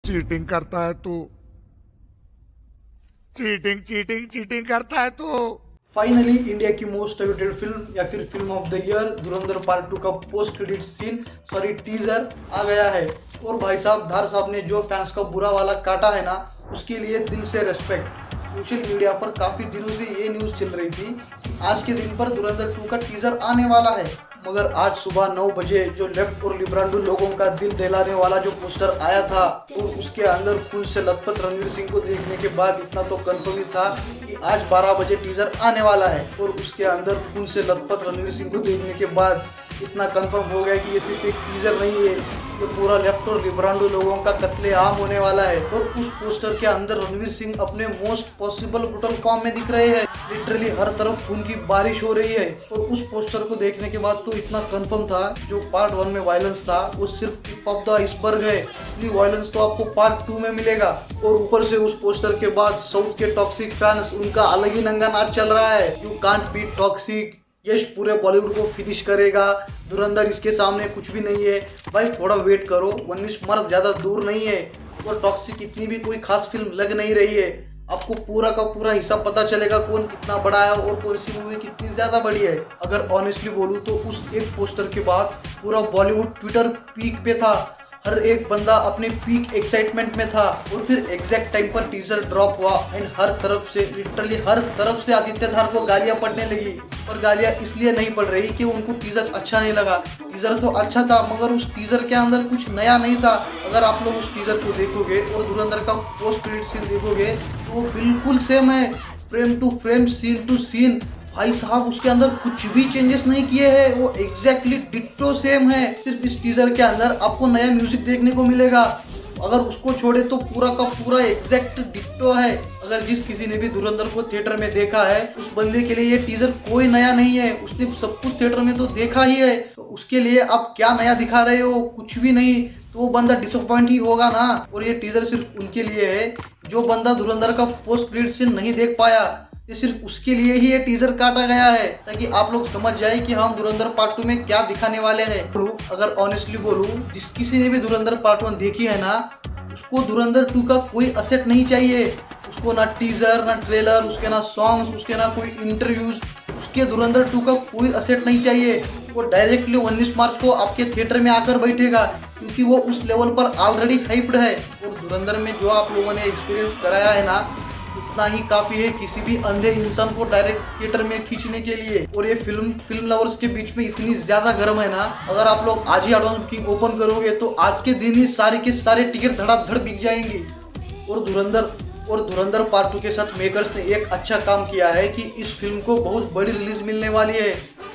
Cheating करता है तू। चीटिंग चीटिंग चीटिंग करता है तू। फाइनली इंडिया की मोस्ट अवेटेड फिल्म या फिर film of the year Dhurandhar part 2 का पोस्ट क्रेडिट सीन टीजर आ गया है। और भाई साहब धार साहब ने जो फैंस का बुरा वाला काटा है ना, उसके लिए दिल से रेस्पेक्ट। सोशल मीडिया पर काफी दिनों से ये न्यूज चल रही थी कि आज के दिन पर धुरंधर 2 का टीजर आने वाला है, मगर आज सुबह 9 बजे जो लेफ्ट और लिब्रांडो लोगों का दिल दहलाने वाला जो पोस्टर आया था और उसके अंदर खून से लथपथ रणवीर सिंह को देखने के बाद इतना तो कंफर्म ही था कि आज 12 बजे टीजर आने वाला है। और उसके अंदर खून से लथपथ रणवीर सिंह को देखने के बाद इतना कंफर्म हो गया कि ये सिर्फ एक टीजर नहीं है, ये पूरा लेफ्ट और लिब्रांडो लोगों का कत्लेआम होने वाला है। और उस पोस्टर के अंदर रणवीर सिंह अपने मोस्ट पॉसिबल ब्रूटल फॉर्म में दिख रहे हैं। लिटरली हर तरफ खून की बारिश हो रही है। और उस पोस्टर को देखने के बाद तो इतना कंफर्म था जो पार्ट 1 में वायलेंस था वो सिर्फ टिप ऑफ द आइसबर्ग है। इसलिए वायलेंस तो आपको पार्ट 2 में मिलेगा। और ऊपर से उस पोस्टर के बाद साउथ के टॉक्सिक फैंस, उनका अलग ही नंगा नाच चल रहा है। यू कांट बीट टॉक्सिक, यश पूरे बॉलीवुड को फिनिश करेगा, धुरंधर इसके सामने कुछ भी नहीं है। भाई थोड़ा वेट करो, 19 मार्च ज्यादा दूर नहीं है। और टॉक्सिक इतनी भी कोई खास फिल्म लग नहीं रही है। आपको पूरा का पूरा हिसाब पता चलेगा कौन कितना बड़ा है और कौन सी मूवी कितनी ज्यादा बड़ी है। अगर ऑनेस्टली बोलूं तो उस एक पोस्टर के बाद पूरा बॉलीवुड ट्विटर पीक पे था। हर एक बंदा अपने पीक एक्साइटमेंट में था। और फिर एग्जैक्ट टाइम पर टीजर ड्रॉप हुआ एंड हर तरफ से, लिटरली हर तरफ से आदित्य धार को गालियां पड़ने लगी। और गालियां इसलिए नहीं पड़ रही कि उनको टीजर अच्छा नहीं लगा। टीजर तो अच्छा था मगर उस टीजर के अंदर कुछ नया नहीं था। अगर आप लोग उस टीजर को देखोगे और धुरंधर का पोस्ट क्रेडिट सीन देखोगे तो वो बिल्कुल सेम है, frame to frame, scene to scene. भाई साहब उसके अंदर कुछ भी चेंजेस नहीं किए हैं, वो एग्जैक्टली डिट्टो सेम है। सिर्फ इस टीजर के अंदर आपको नया म्यूजिक देखने को मिलेगा। अगर उसको छोड़े तो पूरा का पूरा एग्जैक्ट डिट्टो है। अगर जिस किसी ने भी धुरंधर को थिएटर में देखा है उस बंदे के लिए ये टीजर कोई नया नहीं है। उसने सब कुछ थिएटर में तो देखा ही है, तो उसके लिए आप क्या नया दिखा रहे हो? कुछ भी नहीं। तो वो बंदा डिसअपॉइंट ही होगा ना। और ये टीजर सिर्फ उनके लिए है जो बंदा धुरंधर का पोस्ट क्रेडिट सीन नहीं देख पाया। ये सिर्फ उसके लिए ही ये टीजर काटा गया है ताकि आप लोग समझ जाए कि हम धुरंधर पार्ट 2 में क्या दिखाने वाले हैं। अगर ऑनेस्टली बोलूं, जिस किसी ने भी धुरंधर पार्ट 1 देखी है ना, उसको धुरंधर 2 का कोई असेट नहीं चाहिए। उसको ना टीजर, ना ट्रेलर, उसके ना सॉन्ग्स, उसके ना कोई इंटरव्यूज, उसके धुरंधर 2 का कोई असेट नहीं चाहिए। वो डायरेक्टली 19 मार्च को आपके थिएटर में आकर बैठेगा क्योंकि वो उस लेवल पर ऑलरेडी हाइप्ड है। और धुरंधर में जो आप लोगों ने एक्सपीरियंस कराया है ना, उतना ही काफी है किसी भी अंधे इंसान को डायरेक्ट थिएटर में खींचने के लिए। और ये फिल्म लवर्स के बीच में इतनी ज्यादा गर्म है ना, अगर आप लोग आज ही एडवांस बुकिंग ओपन करोगे तो आज के दिन ही सारे के सारे टिकट धड़ाधड़ बिक जाएंगे। और धुरंधर पार्ट 2 के साथ मेकर्स ने एक अच्छा काम किया है कि इस फिल्म को बहुत बड़ी रिलीज मिलने वाली है।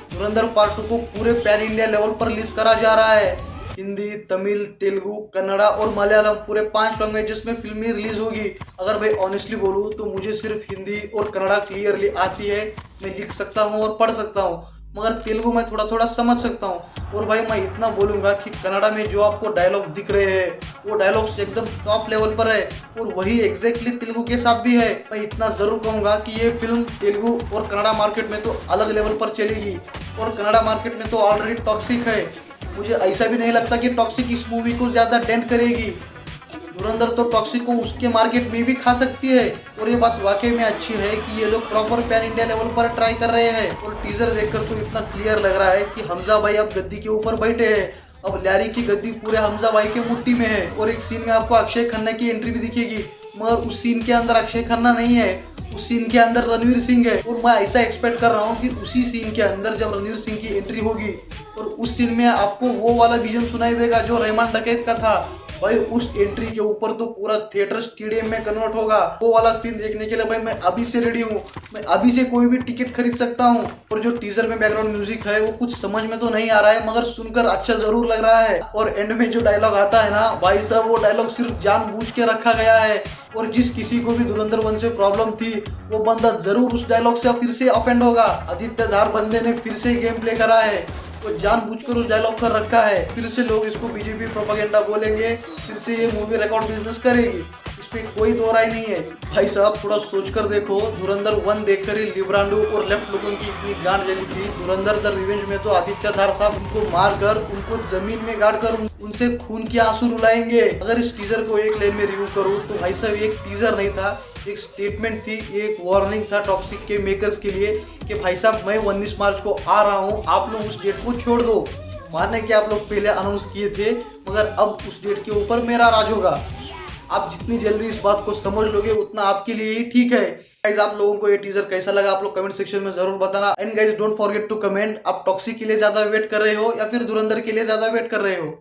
धुरंधर पार्ट 2 को पूरे पैन इंडिया लेवल पर रिलीज करा जा रहा है। हिंदी, तमिल, तेलुगु, कन्नड़ा और मलयालम, पूरे 5 लैंग्वेजेस में फिल्म रिलीज होगी। अगर भाई ऑनेस्टली बोलूँ तो मुझे सिर्फ हिंदी और कन्नड़ा क्लियरली आती है, मैं लिख सकता हूँ और पढ़ सकता हूँ, मगर तेलुगु मैं थोड़ा थोड़ा समझ सकता हूँ। और भाई मैं इतना बोलूँगा कि कन्नड़ा में जो आपको डायलॉग दिख रहे हैं वो डायलॉग्स एकदम टॉप लेवल पर है। और वही एग्जैक्टली तेलुगु के साथ भी है। मैं इतना ज़रूर कहूँगा कि ये फिल्म तेलुगु और कन्नड़ा मार्केट में तो अलग लेवल पर चलेगी। और कन्नड़ा मार्केट में तो ऑलरेडी टॉक्सिक है। मुझे ऐसा भी नहीं लगता कि टॉक्सिक इस मूवी को ज़्यादा डेंट करेगी। धुरंधर तो टॉक्सिक को उसके मार्केट में भी खा सकती है। और ये बात वाकई में अच्छी है कि ये लोग प्रॉपर पैन इंडिया लेवल पर ट्राई कर रहे हैं। और टीजर देखकर तो इतना क्लियर लग रहा है कि हमजा भाई अब गद्दी के ऊपर बैठे हैं। अब ल्यारी की गद्दी पूरे हमजा भाई के मुट्ठी में है। और एक सीन में आपको अक्षय खन्ना की एंट्री भी दिखेगी, मगर उस सीन के अंदर अक्षय खन्ना नहीं है, उस सीन के अंदर रणवीर सिंह है। और मैं ऐसा एक्सपेक्ट कर रहा हूँ कि उसी सीन के अंदर जब रणवीर सिंह की एंट्री होगी और उस सीन में आपको वो वाला विजन सुनाई देगा जो रहमान डकैत का था। भाई उस एंट्री के ऊपर तो पूरा थिएटर स्टेडियम में कन्वर्ट होगा। वो वाला सीन देखने के लिए भाई मैं अभी से रेडी हूँ। मैं अभी से कोई भी टिकट खरीद सकता हूँ। और जो टीजर में बैकग्राउंड म्यूजिक है वो कुछ समझ में तो नहीं आ रहा है, मगर सुनकर अच्छा जरूर लग रहा है। और एंड में जो डायलॉग आता है ना भाई साहब, वो डायलॉग सिर्फ जानबूझ के रखा गया है। और जिस किसी को भी धुरंधर 1 से प्रॉब्लम थी वो बंदा जरूर उस डायलॉग से फिर से ऑफेंड होगा। आदित्य धार बंदे ने फिर से गेम प्ले करा है, वो जानबूझकर उस डायलॉग कर रखा है। फिर से लोग इसको बीजेपी प्रोपेगेंडा बोलेंगे, फिर से ये मूवी रिकॉर्ड बिजनेस करेगी। इस पे कोई दो राय नहीं है। भाई साहब थोड़ा सोच कर देखो, धुरंधर 1 देखकर ही लिब्रांडो और लेफ्ट लोगों की इतनी गांड जली थी। धुरंधर द रिवेंज में तो आदित्य धार साहब उनको मारकर, उनको जमीन में गाड़ कर उनसे खून के आंसू रुलाएंगे। अगर इस टीजर को एक लाइन में रिव्यू करूँ तो भाई साहब एक टीजर नहीं था, एक स्टेटमेंट थी, एक वार्निंग था टॉक्सिक के मेकर्स के लिए कि भाई साहब मैं 19 मार्च को आ रहा हूँ, आप लोग उस डेट को छोड़ दो। माने कि आप लोग पहले अनाउंस किए थे, मगर अब उस डेट के ऊपर मेरा राज होगा। आप जितनी जल्दी इस बात को समझ लोगे उतना आपके लिए ही ठीक है। गाइस आप लोगों को ये टीजर कैसा लगा आप लोग कमेंट सेक्शन में जरूर बताना। And guys don't forget to comment, आप टॉक्सिक के लिए ज्यादा वेट कर रहे हो या फिर धुरंधर के लिए ज्यादा वेट कर रहे हो।